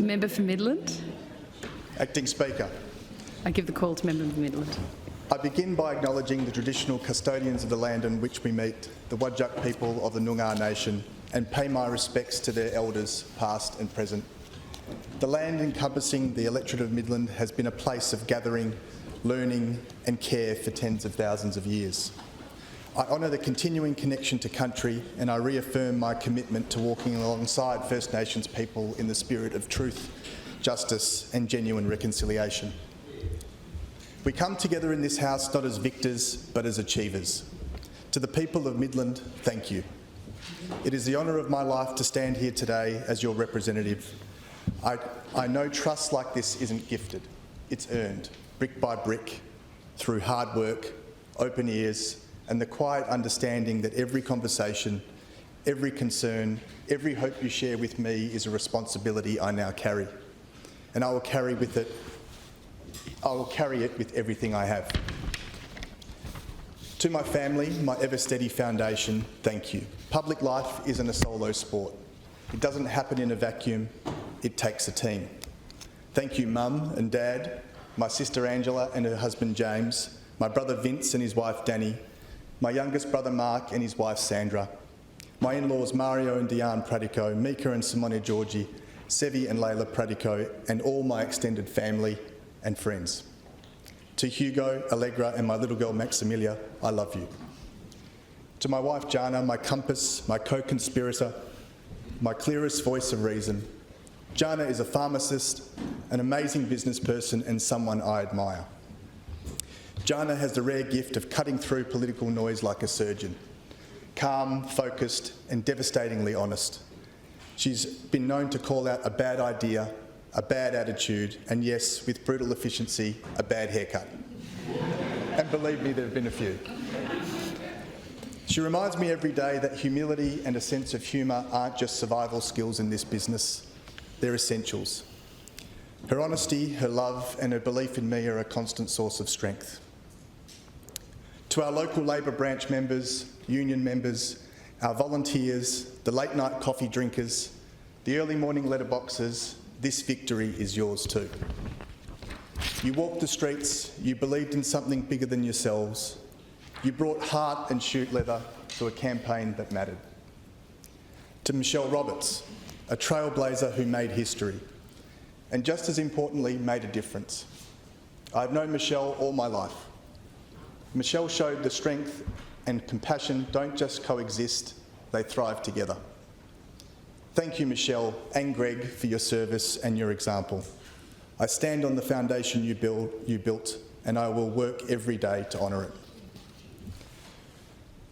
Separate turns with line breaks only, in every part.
Member for Midland.
Acting Speaker.
I give the call to Member for Midland.
I begin by acknowledging the traditional custodians of the land on which we meet, the Whadjuk people of the Noongar Nation, and pay my respects to their elders, past and present. The land encompassing the electorate of Midland has been a place of gathering, learning and care for tens of thousands of years. I honour the continuing connection to country, and I reaffirm my commitment to walking alongside First Nations people in the spirit of truth, justice and genuine reconciliation. We come together in this House not as victors but as achievers. To the people of Midland, thank you. It is the honour of my life to stand here today as your representative. I know trust like this isn't gifted, it's earned, brick by brick, through hard work, open ears, and the quiet understanding that every conversation, every concern, every hope you share with me is a responsibility I now carry. And I will carry it with everything I have. To my family, my ever steady foundation, thank you. Public life isn't a solo sport. It doesn't happen in a vacuum, it takes a team. Thank you, Mum and Dad, my sister Angela and her husband James, my brother Vince and his wife Danny, my youngest brother Mark and his wife Sandra, my in-laws Mario and Diane Pratico, Mika and Simone Georgi, Sevi and Layla Pratico, and all my extended family and friends. To Hugo, Allegra and my little girl Maximilia, I love you. To my wife Jana, my compass, my co-conspirator, my clearest voice of reason. Jana is a pharmacist, an amazing business person and someone I admire. Jana has the rare gift of cutting through political noise like a surgeon. Calm, focused and devastatingly honest. She's been known to call out a bad idea, a bad attitude, and yes, with brutal efficiency, a bad haircut. And believe me, there have been a few. She reminds me every day that humility and a sense of humour aren't just survival skills in this business, they're essentials. Her honesty, her love and her belief in me are a constant source of strength. To our local Labor branch members, union members, our volunteers, the late night coffee drinkers, the early morning letterboxers, this victory is yours too. You walked the streets, you believed in something bigger than yourselves, you brought heart and shoot leather to a campaign that mattered. To Michelle Roberts, a trailblazer who made history, and just as importantly, made a difference. I've known Michelle all my life. Michelle showed the strength and compassion don't just coexist, they thrive together. Thank you, Michelle and Greg, for your service and your example. I stand on the foundation you built, and I will work every day to honour it.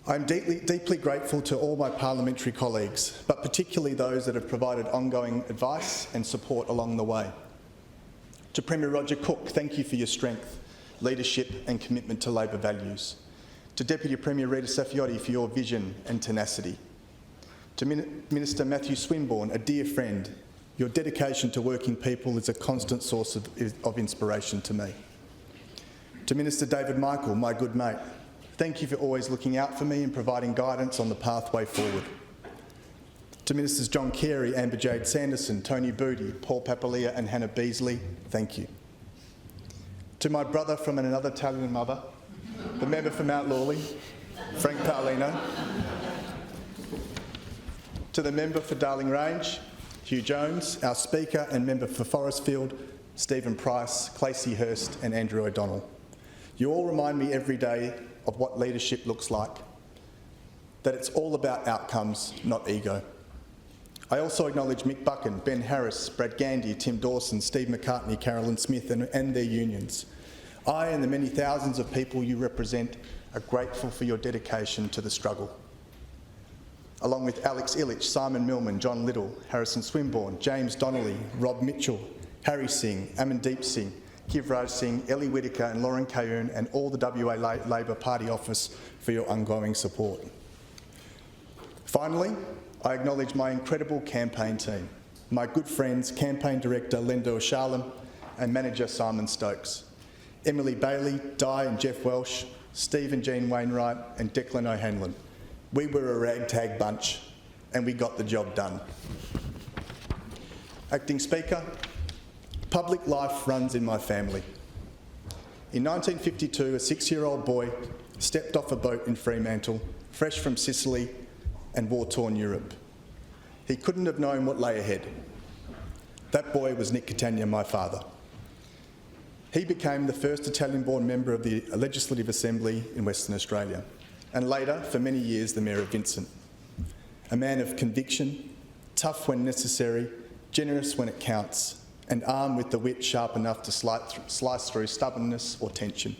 I'm deeply grateful to all my parliamentary colleagues, but particularly those that have provided ongoing advice and support along the way. To Premier Roger Cook, thank you for your strength, leadership and commitment to Labor values. To Deputy Premier Rita Saffioti for your vision and tenacity. To Minister Matthew Swinburne, a dear friend, your dedication to working people is a constant source of inspiration to me. To Minister David Michael, my good mate, thank you for always looking out for me and providing guidance on the pathway forward. To Ministers John Carey, Amber Jade Sanderson, Tony Booty, Paul Papalia and Hannah Beasley, thank you. To my brother from another Italian mother, the member for Mount Lawley, Frank Paolino. To the member for Darling Range, Hugh Jones, our Speaker and member for Forestfield, Stephen Price, Clacy Hurst and Andrew O'Donnell. You all remind me every day of what leadership looks like, that it's all about outcomes, not ego. I also acknowledge Mick Buchan, Ben Harris, Brad Gandy, Tim Dawson, Steve McCartney, Carolyn Smith and their unions. I and the many thousands of people you represent are grateful for your dedication to the struggle. Along with Alex Illich, Simon Millman, John Little, Harrison Swinburne, James Donnelly, Rob Mitchell, Harry Singh, Amandeep Singh, Kivraj Singh, Ellie Whittaker and Lauren Kayoon and all the WA Labor Party office for your ongoing support. Finally, I acknowledge my incredible campaign team, my good friends, Campaign Director Linda O'Sharlam and Manager Simon Stokes, Emily Bailey, Di and Jeff Welsh, Steve and Jean Wainwright and Declan O'Hanlon. We were a ragtag bunch and we got the job done. Acting Speaker, public life runs in my family. In 1952, a 6-year-old boy stepped off a boat in Fremantle, fresh from Sicily and war-torn Europe. He couldn't have known what lay ahead. That boy was Nick Catania, my father. He became the first Italian-born member of the Legislative Assembly in Western Australia, and later, for many years, the Mayor of Vincent. A man of conviction, tough when necessary, generous when it counts, and armed with the wit sharp enough to slice through stubbornness or tension.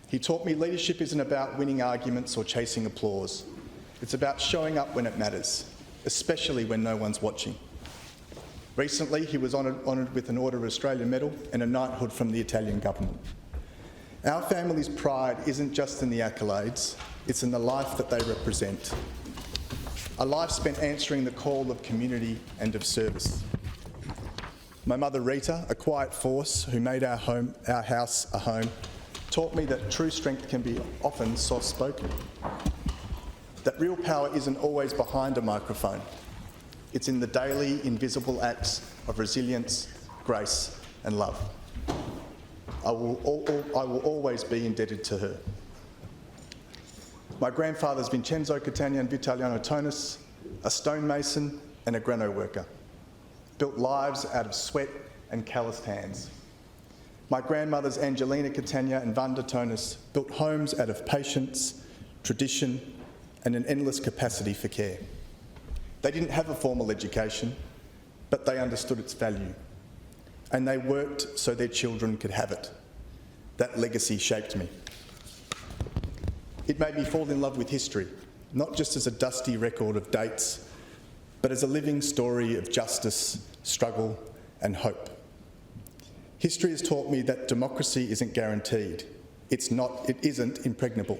He taught me leadership isn't about winning arguments or chasing applause. It's about showing up when it matters, especially when no one's watching. Recently, he was honoured with an Order of Australia Medal and a knighthood from the Italian government. Our family's pride isn't just in the accolades, it's in the life that they represent. A life spent answering the call of community and of service. My mother Rita, a quiet force who made our house a home, taught me that true strength can be often soft-spoken. That real power isn't always behind a microphone. It's in the daily, invisible acts of resilience, grace and love. I will always be indebted to her. My grandfathers Vincenzo Catania and Vitaliano Tonis, a stonemason and a grano worker, built lives out of sweat and calloused hands. My grandmothers Angelina Catania and Vanda Tonis built homes out of patience, tradition and an endless capacity for care. They didn't have a formal education, but they understood its value, and they worked so their children could have it. That legacy shaped me. It made me fall in love with history, not just as a dusty record of dates, but as a living story of justice, struggle and hope. History has taught me that democracy isn't guaranteed. It isn't impregnable.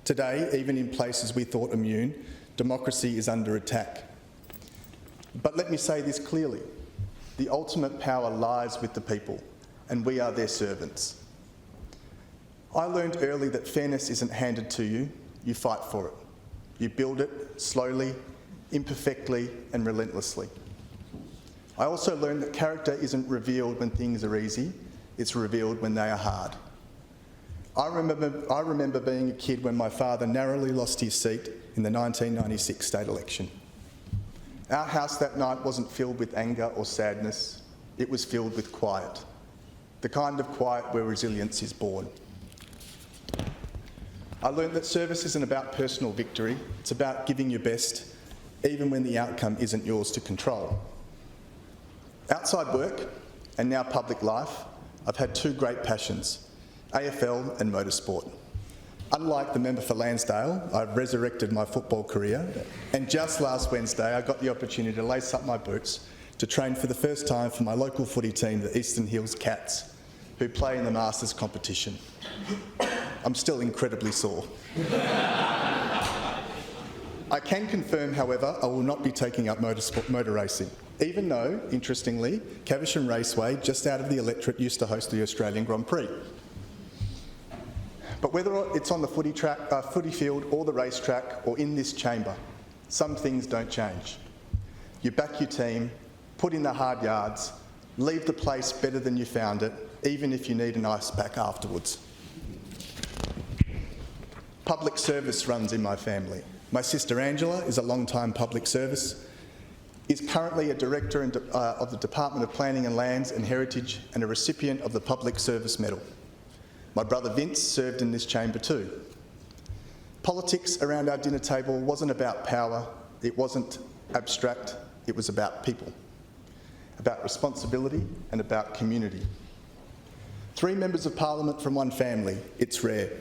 Today, even in places we thought immune, democracy is under attack. But let me say this clearly. The ultimate power lies with the people, and we are their servants. I learned early that fairness isn't handed to you, you fight for it. You build it slowly, imperfectly, and relentlessly. I also learned that character isn't revealed when things are easy, it's revealed when they are hard. I remember being a kid when my father narrowly lost his seat in the 1996 state election. Our house that night wasn't filled with anger or sadness, it was filled with quiet. The kind of quiet where resilience is born. I learned that service isn't about personal victory, it's about giving your best, even when the outcome isn't yours to control. Outside work, and now public life, I've had two great passions, AFL and motorsport. Unlike the member for Lansdale, I've resurrected my football career, and just last Wednesday I got the opportunity to lace up my boots to train for the first time for my local footy team, the Eastern Hills Cats, who play in the Masters competition. I'm still incredibly sore. I can confirm, however, I will not be taking up motor racing, even though, interestingly, Caversham Raceway, just out of the electorate, used to host the Australian Grand Prix. But whether it's on the footy field or the racetrack or in this chamber, some things don't change. You back your team, put in the hard yards, leave the place better than you found it, even if you need an ice pack afterwards. Public service runs in my family. My sister Angela is a long-time public service, is currently a director of the Department of Planning and Lands and Heritage and a recipient of the Public Service Medal. My brother Vince served in this chamber too. Politics around our dinner table wasn't about power, it wasn't abstract, it was about people, about responsibility and about community. 3 members of Parliament from one family, it's rare.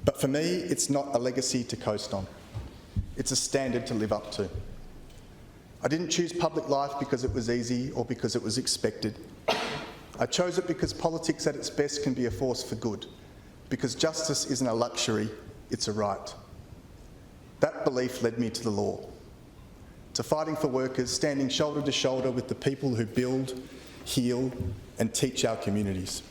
But for me, it's not a legacy to coast on. It's a standard to live up to. I didn't choose public life because it was easy or because it was expected. I chose it because politics at its best can be a force for good, because justice isn't a luxury, it's a right. That belief led me to the law, to fighting for workers, standing shoulder to shoulder with the people who build, heal and teach our communities.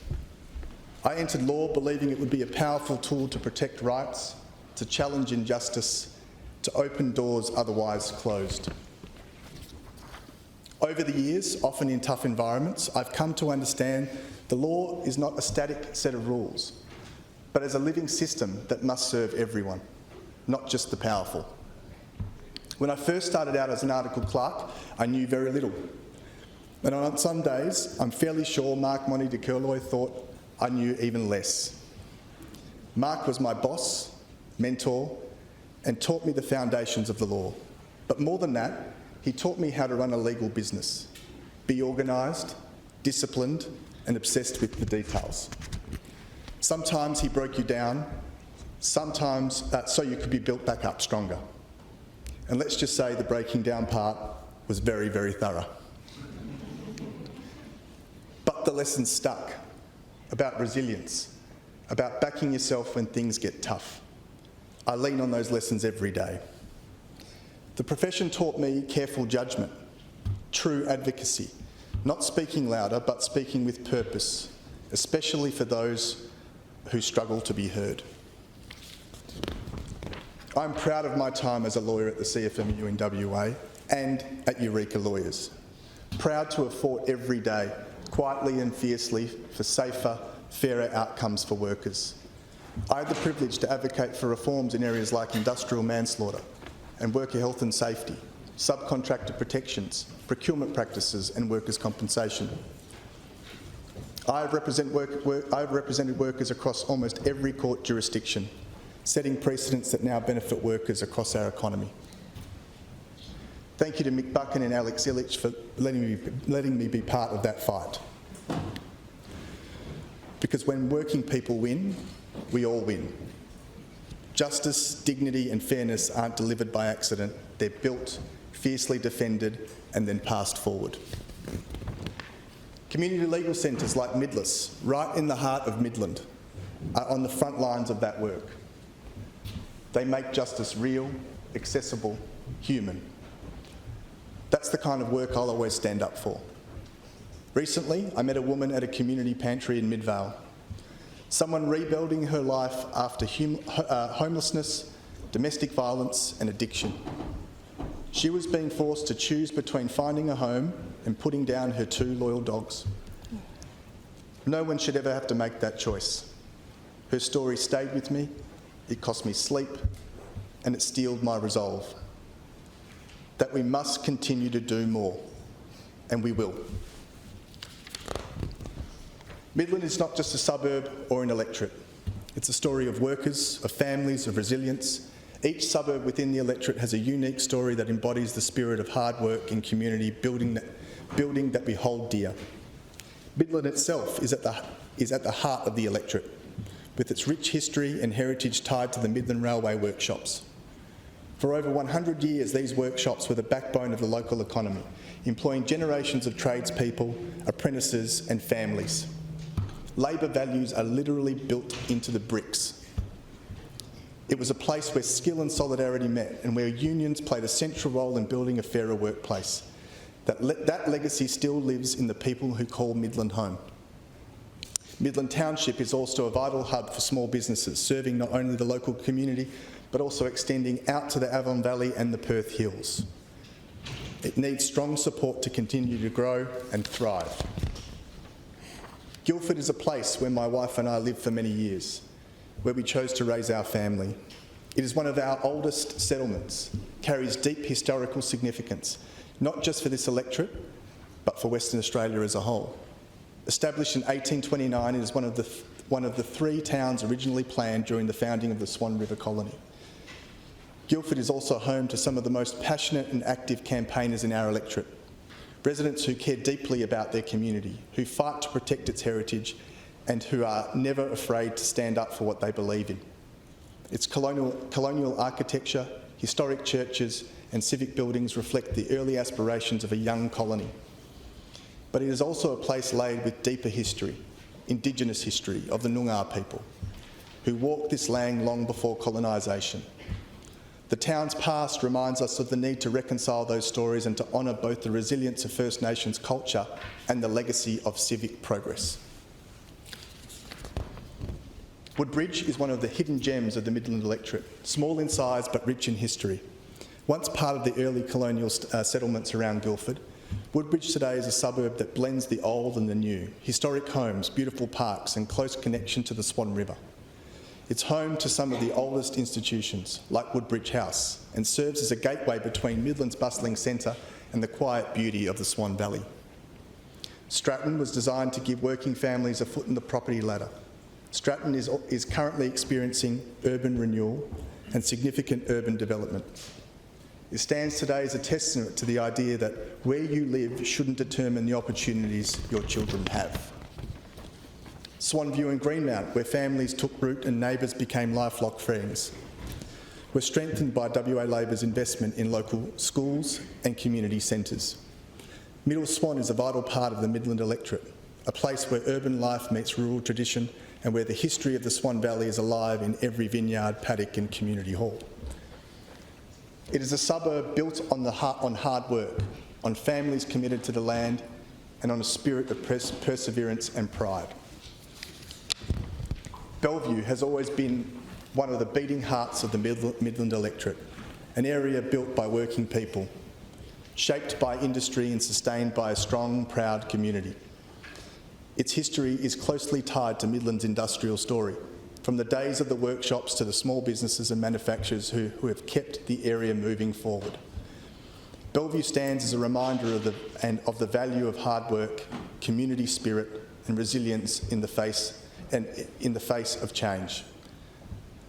I entered law believing it would be a powerful tool to protect rights, to challenge injustice, to open doors otherwise closed. Over the years, often in tough environments, I've come to understand the law is not a static set of rules, but as a living system that must serve everyone, not just the powerful. When I first started out as an articled clerk, I knew very little. And on some days, I'm fairly sure Mark Monty de Curloy thought I knew even less. Mark was my boss, mentor, and taught me the foundations of the law. But more than that, he taught me how to run a legal business, be organised, disciplined, and obsessed with the details. Sometimes he broke you down, sometimes so you could be built back up stronger. And let's just say the breaking down part was very, very thorough. But the lessons stuck about resilience, about backing yourself when things get tough. I lean on those lessons every day. The profession taught me careful judgment, true advocacy, not speaking louder but speaking with purpose, especially for those who struggle to be heard. I'm proud of my time as a lawyer at the CFMU in WA and at Eureka Lawyers. Proud to have fought every day, quietly and fiercely, for safer, fairer outcomes for workers. I had the privilege to advocate for reforms in areas like industrial manslaughter and worker health and safety, subcontractor protections, procurement practices and workers' compensation. I've represented workers across almost every court jurisdiction, setting precedents that now benefit workers across our economy. Thank you to Mick Buchan and Alex Illich for letting me be part of that fight. Because when working people win, we all win. Justice, dignity and fairness aren't delivered by accident. They're built, fiercely defended and then passed forward. Community legal centres like Midless, right in the heart of Midland, are on the front lines of that work. They make justice real, accessible, human. That's the kind of work I'll always stand up for. Recently, I met a woman at a community pantry in Midvale, someone rebuilding her life after homelessness, domestic violence and addiction. She was being forced to choose between finding a home and putting down her 2 loyal dogs. No one should ever have to make that choice. Her story stayed with me, it cost me sleep, and it steeled my resolve that we must continue to do more, and we will. Midland is not just a suburb or an electorate. It's a story of workers, of families, of resilience. Each suburb within the electorate has a unique story that embodies the spirit of hard work and community building that we hold dear. Midland itself is at the heart of the electorate, with its rich history and heritage tied to the Midland Railway workshops. For over 100 years, these workshops were the backbone of the local economy, employing generations of tradespeople, apprentices and families. Labour values are literally built into the bricks. It was a place where skill and solidarity met and where unions played a central role in building a fairer workplace. That legacy still lives in the people who call Midland home. Midland Township is also a vital hub for small businesses, serving not only the local community, but also extending out to the Avon Valley and the Perth Hills. It needs strong support to continue to grow and thrive. Guildford is a place where my wife and I lived for many years, where we chose to raise our family. It is one of our oldest settlements, carries deep historical significance, not just for this electorate, but for Western Australia as a whole. Established in 1829, it is one of the 3 towns originally planned during the founding of the Swan River Colony. Guildford is also home to some of the most passionate and active campaigners in our electorate, residents who care deeply about their community, who fight to protect its heritage and who are never afraid to stand up for what they believe in. Its colonial architecture, historic churches and civic buildings reflect the early aspirations of a young colony. But it is also a place laid with deeper history, Indigenous history of the Noongar people, who walked this land long before colonisation. The town's past reminds us of the need to reconcile those stories and to honour both the resilience of First Nations culture and the legacy of civic progress. Woodbridge is one of the hidden gems of the Midland electorate, small in size but rich in history. Once part of the early colonial settlements around Guildford, Woodbridge today is a suburb that blends the old and the new, historic homes, beautiful parks and close connection to the Swan River. It's home to some of the oldest institutions, like Woodbridge House, and serves as a gateway between Midland's bustling centre and the quiet beauty of the Swan Valley. Stratton was designed to give working families a foot in the property ladder. Stratton is currently experiencing urban renewal and significant urban development. It stands today as a testament to the idea that where you live shouldn't determine the opportunities your children have. Swanview and Greenmount, where families took root and neighbours became lifelong friends, were strengthened by WA Labor's investment in local schools and community centres. Middle Swan is a vital part of the Midland electorate, a place where urban life meets rural tradition and where the history of the Swan Valley is alive in every vineyard, paddock and community hall. It is a suburb built on hard work, on families committed to the land and on a spirit of perseverance and pride. Bellevue has always been one of the beating hearts of the Midland electorate, an area built by working people, shaped by industry and sustained by a strong, proud community. Its history is closely tied to Midland's industrial story, from the days of the workshops to the small businesses and manufacturers who have kept the area moving forward. Bellevue stands as a reminder of the value of hard work, community spirit and resilience in the face of change.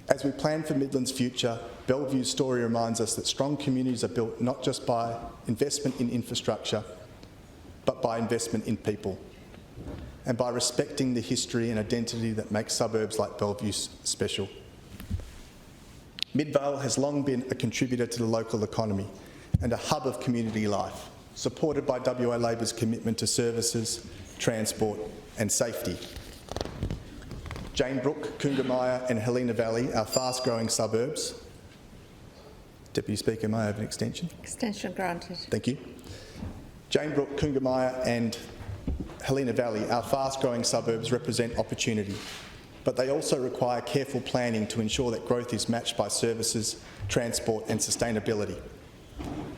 As we plan for Midland's future, Bellevue's story reminds us that strong communities are built not just by investment in infrastructure, but by investment in people, and by respecting the history and identity that makes suburbs like Bellevue special. Midvale has long been a contributor to the local economy and a hub of community life, supported by WA Labor's commitment to services, transport and safety. Jane Brook, Coongamaya and Helena Valley are fast-growing suburbs. Deputy Speaker, may I have an extension?
Extension granted.
Thank you. Jane Brook, Coongamaya and Helena Valley, our fast-growing suburbs represent opportunity, but they also require careful planning to ensure that growth is matched by services, transport and sustainability.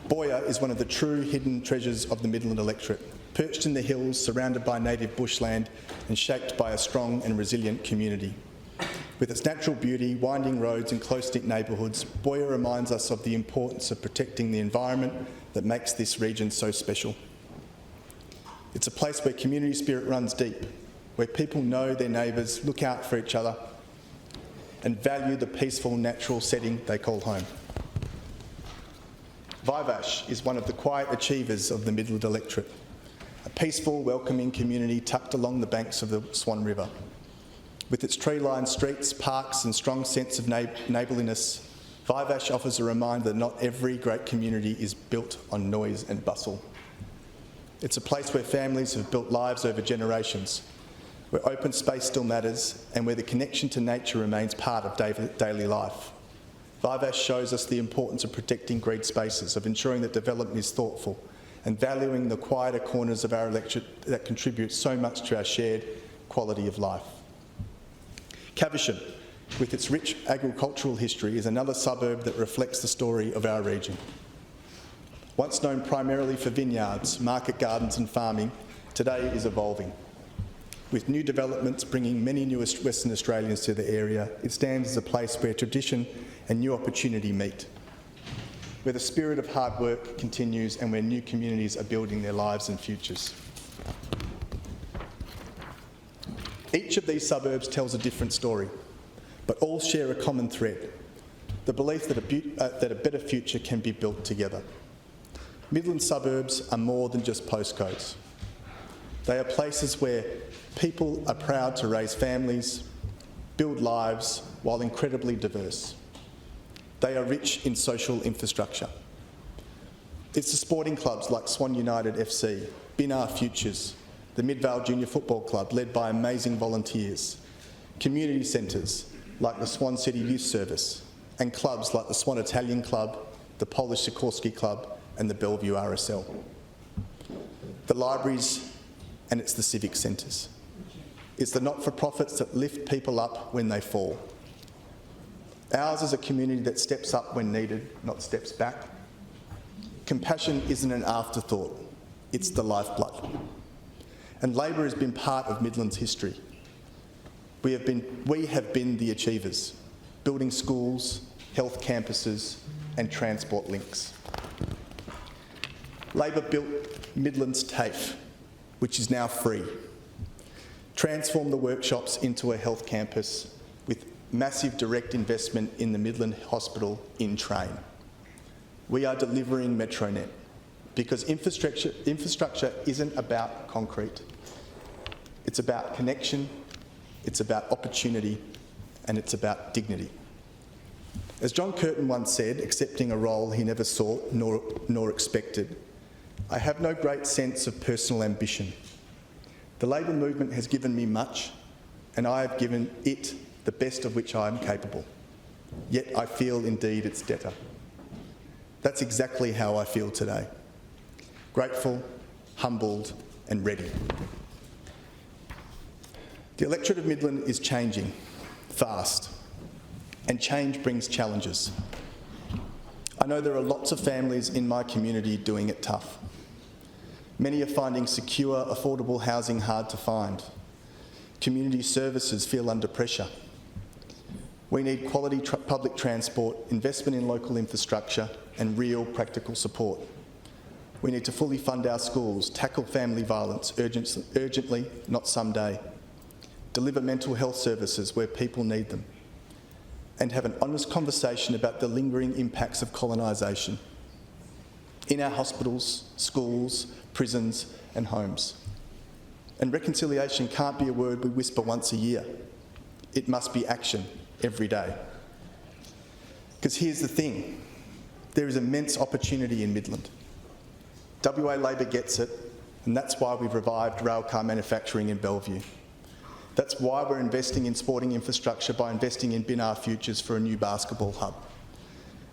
Boyer is one of the true hidden treasures of the Midland electorate, perched in the hills, surrounded by native bushland and shaped by a strong and resilient community. With its natural beauty, winding roads and close-knit neighbourhoods, Boyer reminds us of the importance of protecting the environment that makes this region so special. It's a place where community spirit runs deep, where people know their neighbours, look out for each other and value the peaceful, natural setting they call home. Vivash is one of the quiet achievers of the Midland electorate, a peaceful, welcoming community tucked along the banks of the Swan River. With its tree-lined streets, parks and strong sense of neighbourliness, Vivash offers a reminder that not every great community is built on noise and bustle. It's a place where families have built lives over generations, where open space still matters and where the connection to nature remains part of daily life. Vivash shows us the importance of protecting green spaces, of ensuring that development is thoughtful and valuing the quieter corners of our electorate that contribute so much to our shared quality of life. Caversham, with its rich agricultural history, is another suburb that reflects the story of our region. Once known primarily for vineyards, market gardens and farming, today is evolving. With new developments bringing many new Western Australians to the area, it stands as a place where tradition and new opportunity meet, where the spirit of hard work continues and where new communities are building their lives and futures. Each of these suburbs tells a different story, but all share a common thread, the belief that a better future can be built together. Midland suburbs are more than just postcodes. They are places where people are proud to raise families, build lives, while incredibly diverse. They are rich in social infrastructure. It's the sporting clubs like Swan United FC, Binar Futures, the Midvale Junior Football Club led by amazing volunteers, community centres like the Swan City Youth Service, and clubs like the Swan Italian Club, the Polish Sikorsky Club and the Bellevue RSL. The libraries and it's the civic centres. It's the not-for-profits that lift people up when they fall. Ours is a community that steps up when needed, not steps back. Compassion isn't an afterthought. It's the lifeblood. And Labor has been part of Midland's history. We have been the achievers, building schools, health campuses and transport links. Labor built Midland's TAFE, which is now free, transformed the workshops into a health campus with massive direct investment in the Midland Hospital in train. We are delivering Metronet because infrastructure isn't about concrete. It's about connection, it's about opportunity, and it's about dignity. As John Curtin once said, accepting a role he never sought nor expected, I have no great sense of personal ambition. The Labor movement has given me much, and I have given it the best of which I am capable. Yet I feel indeed its debtor. That's exactly how I feel today. Grateful, humbled, and ready. The electorate of Midland is changing fast, and change brings challenges. I know there are lots of families in my community doing it tough. Many are finding secure, affordable housing hard to find. Community services feel under pressure. We need quality public transport, investment in local infrastructure, and real practical support. We need to fully fund our schools, tackle family violence urgently, not someday, deliver mental health services where people need them, and have an honest conversation about the lingering impacts of colonisation in our hospitals, schools, prisons and homes. And reconciliation can't be a word we whisper once a year. It must be action every day. Because here's the thing, there is immense opportunity in Midland. WA Labor gets it, and that's why we've revived railcar manufacturing in Bellevue. That's why we're investing in sporting infrastructure by investing in Binar Futures for a new basketball hub.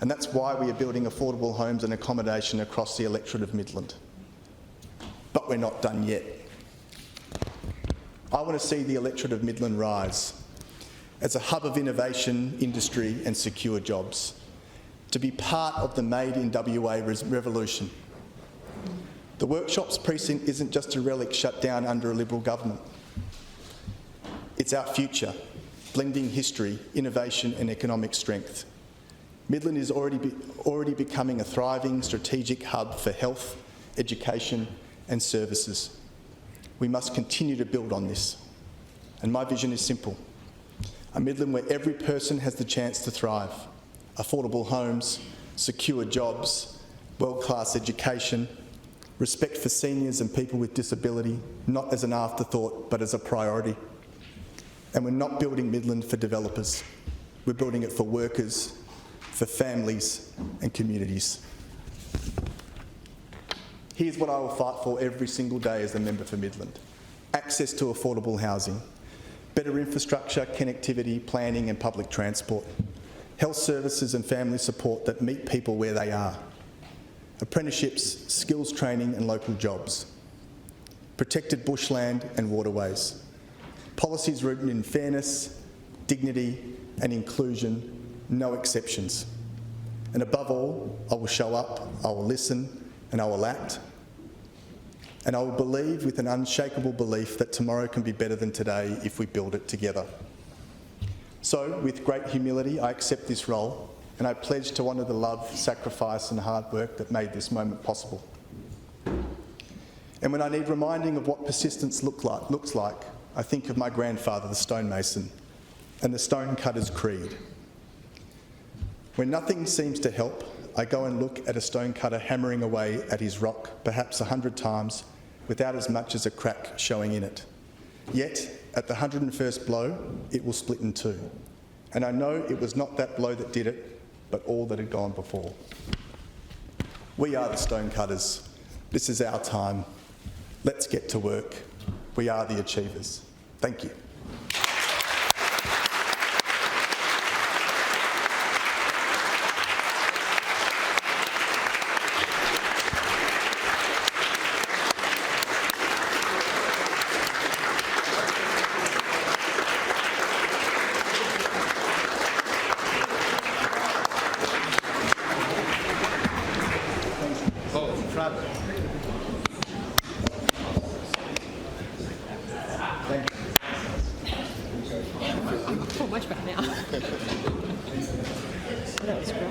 And that's why we are building affordable homes and accommodation across the electorate of Midland. But we're not done yet. I want to see the electorate of Midland rise as a hub of innovation, industry and secure jobs, to be part of the Made in WA revolution. The Workshops precinct isn't just a relic shut down under a Liberal government. It's our future, blending history, innovation and economic strength. Midland is already becoming a thriving strategic hub for health, education and services. We must continue to build on this. And my vision is simple. A Midland where every person has the chance to thrive. Affordable homes, secure jobs, world-class education, respect for seniors and people with disability, not as an afterthought but as a priority. And we're not building Midland for developers. We're building it for workers, for families and communities. Here's what I will fight for every single day as a member for Midland. Access to affordable housing, better infrastructure, connectivity, planning and public transport, health services and family support that meet people where they are, apprenticeships, skills training and local jobs, protected bushland and waterways, policies rooted in fairness, dignity and inclusion, no exceptions. And above all, I will show up, I will listen and I will act. And I will believe with an unshakable belief that tomorrow can be better than today if we build it together. So, with great humility, I accept this role and I pledge to honour the love, sacrifice and hard work that made this moment possible. And when I need reminding of what persistence looks like, I think of my grandfather, the stonemason, and the Stonecutter's Creed. When nothing seems to help, I go and look at a stonecutter hammering away at his rock, perhaps 100 times, without as much as a crack showing in it. Yet, at the 101st blow, it will split in two. And I know it was not that blow that did it, but all that had gone before. We are the stonecutters. This is our time. Let's get to work. We are the achievers. Thank you.
Oh, much better now. That was great.